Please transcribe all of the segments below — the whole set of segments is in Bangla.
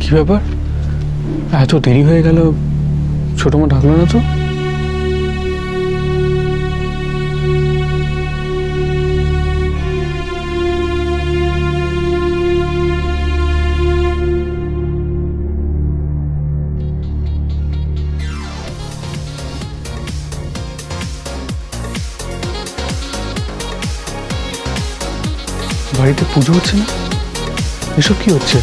কি ব্যাপার, এত দেরি হয়ে গেল, ছোট মা ডাকলো না তো? বাড়িতে পুজো হচ্ছে না? এসব কি হচ্ছে?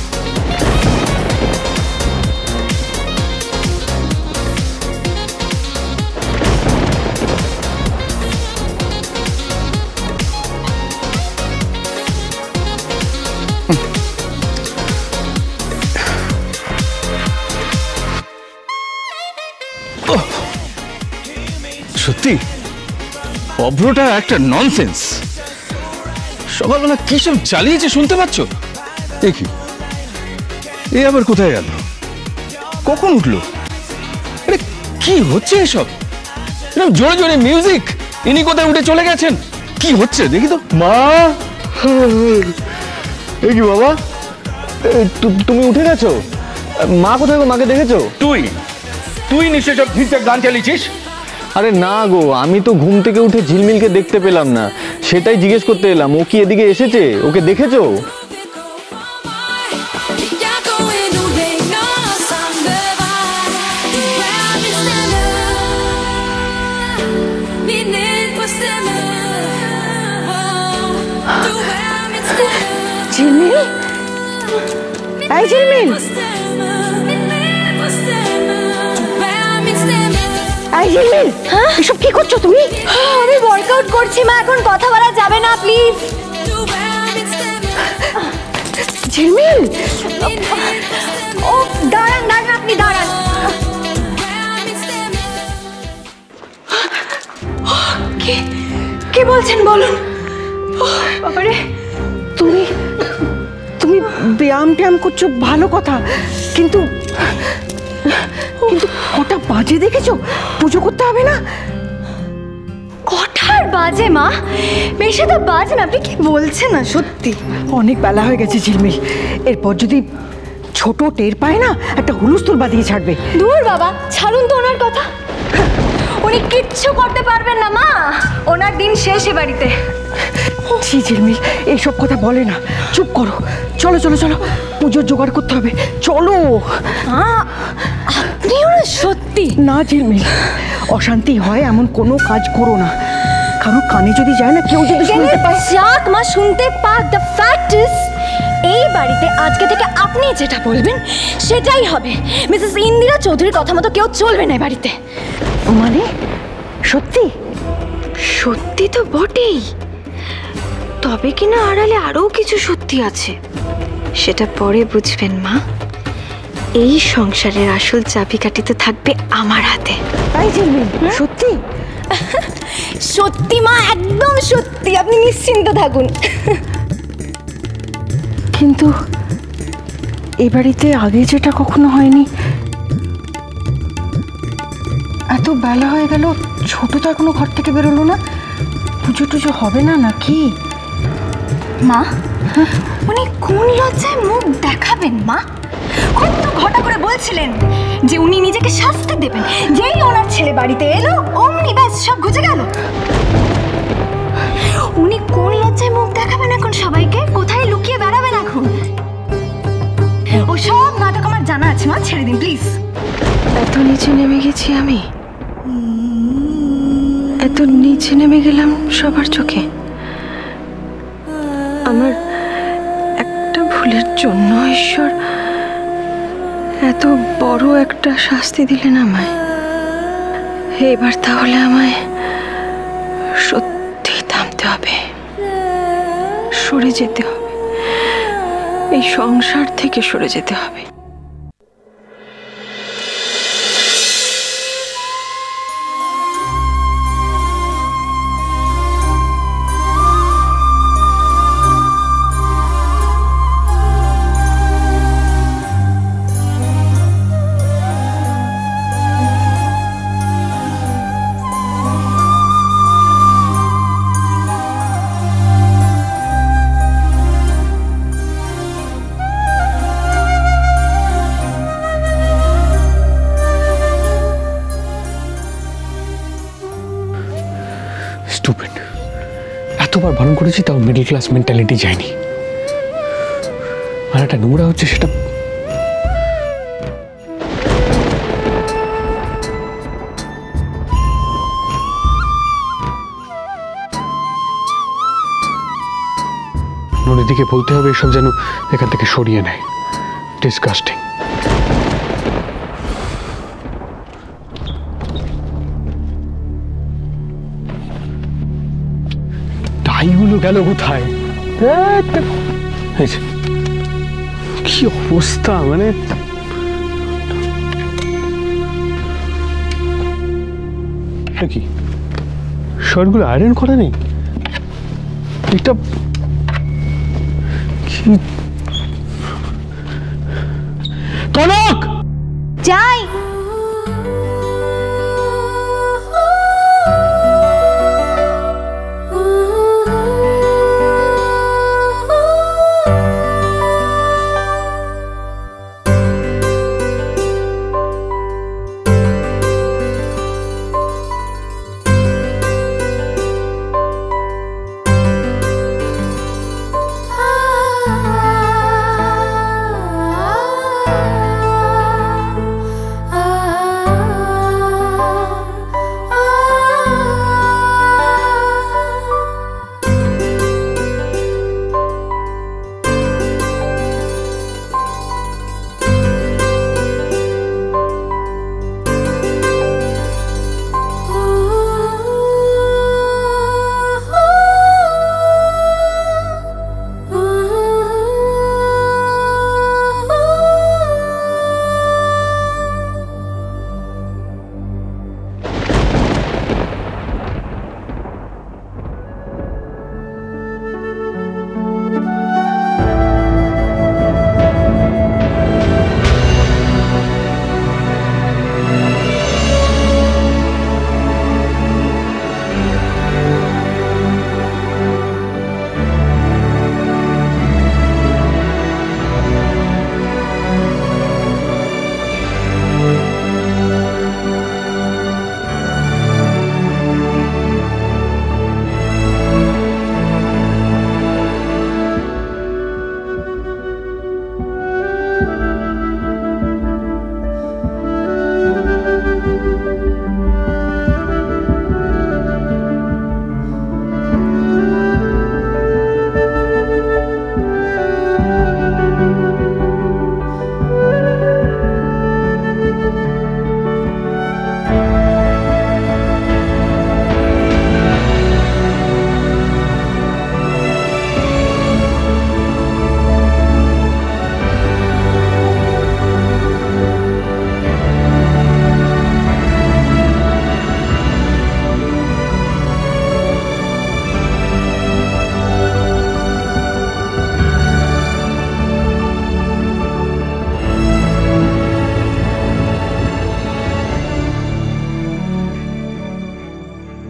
সত্যি অভ্রটা একটা ননসেন্স। সকালবেলা কি সব চালিয়েছে শুনতে পাচ্ছ? দেখি এ আবার কোথায় গেল, কখন উঠলো? আরে কি হচ্ছে এসব? এরকম জোরে জোরে মিউজিক, ইনি কোথায় উঠে চলে গেছেন? কি হচ্ছে দেখি তো। মা, এ কি বাবা, তুমি উঠে গেছো? মা কোথায় গো? মাকে দেখেছো? তুই নিশ্চয় সব ঠিকঠাক গান চালিয়েছিস। আরে না গো, আমি তো ঘুম থেকে উঠে ঝিলমিলকে দেখতে পেলাম না, সেটাই জিজ্ঞেস করতে এলাম। ও কি এদিকে এসেছে? ওকে দেখেছো? ঝিলমিল, এই ঝিলমিল, এসব কি করছো তুমি? আমি ওয়ার্কআউট করছি মা, এখন কথা বলা যাবে না প্লিজ। ঝিলমিল, ও দাঁড়ান দাঁড়ান, আপনি দাঁড়ান। কি বলছেন বলুন। বাবারে, তুমি তুমি ব্যায়াম ট্যায়াম করছো, ভালো কথা, কিন্তু কিন্তু কটা বাজে দেখেছো? পুজো করতে হবে না? কটার বাজে মা? বেশি তো বাজে না, আপনি কি বলছেন না? সত্যি অনেক বেলা হয়ে গেছে ঝিলমিল, এরপর যদি ছোট টের পায় না, একটা হুলুস্থুল বাঁধিয়ে ছাড়বে। দূর বাবা, ছাড়ুন তো ওনার কথা। উনি কিচ্ছু করতে পারবেন না মা, ওনার দিন শেষ এ বাড়িতে। ছি ঝিলমিল, এইসব কথা বলে না, চুপ করো। চলো চলো চলো, পুজোর জোগাড় করতে হবে, চলো। আপনিও না সত্যি। না ঝিলমিল, অশান্তি হয় এমন কোনো কাজ করো না, কারো কানে যদি যায় না, কেউ যদি শুনতে পায়। যাক মা, শুনতে পাক। দ্য ফ্যাক্ট ইজ, এই বাড়িতে আজকে থেকে আপনি যেটা বলবেন সেটাই হবে। মিসেস ইন্দিরা চৌধুরীর কথা মতো কেউ চলবে না এই বাড়িতে। মানে সত্যি? সত্যি তো বটেই, তবে কিনা আড়ালে আরও কিছু সত্যি আছে, সেটা পরে বুঝবেন মা। এই সংসারের আসল চাবিকাঠি তো থাকবে আমার হাতে। তাই ঝিলমিল, সত্যি? সত্যি মা, একদম সত্যি, আপনি নিশ্চিন্ত থাকুন। কিন্তু এই বাড়িতে আগে যেটা কখনো হয়নি। এত বেলা হয়ে গেল, ছোট তো এখনো ঘর থেকে বেরোলো না, পুজো টুজো হবে না নাকি? মা, উনি কোন লজ্জায় মুখ দেখাবেন মা? কত ঘটা করে বলছিলেন যে উনি নিজেকে শাস্তি দেবেন, যেই ওনার ছেলে বাড়িতে এলো অমনি ব্যাস সব ঘুচে গেল। উনি কোন লজ্জায় মুখ দেখাবেন এখন সবাইকে? কোথায় লুকিয়ে বেড়াবেন এখন? ও সব নাটক আমার জানা আছে মা, ছেড়ে দিন প্লিজ। এত নিচে নেমে গেছি আমি, এত নিচে নেমে গেলাম সবার চোখে। আমার একটা ভুলের জন্য ঈশ্বর এত বড় একটা শাস্তি দিলেন আমায়। এবার তাহলে আমায় সত্যি থামতে হবে, সরে যেতে হবে, এই সংসার থেকে সরে যেতে হবে। কতবার বারণ করেছি, তাও মিডল ক্লাস মেন্টালিটি যায়নি। আর একটা নোংরা হচ্ছে সেটা ননিদিকে বলতে হবে এসব যেন এখান থেকে সরিয়ে নেয়। ডিসগাস্টিং। টাইগুলো গেল কোথায়? কি অবস্থা, মানে কি শার্টগুলো আয়রন করা নেই? এটা কি? কনক যাই।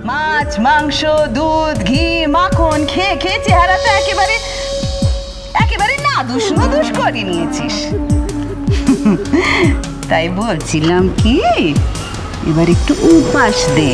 মাছ, মাংস, দুধ, ঘি, মাখন খেয়ে খেয়ে চেহারাটা একেবারে একেবারে নাদুস নদুস করে নিয়েছিস। তাই বলছিলাম কি, এবার একটু উপাস দে।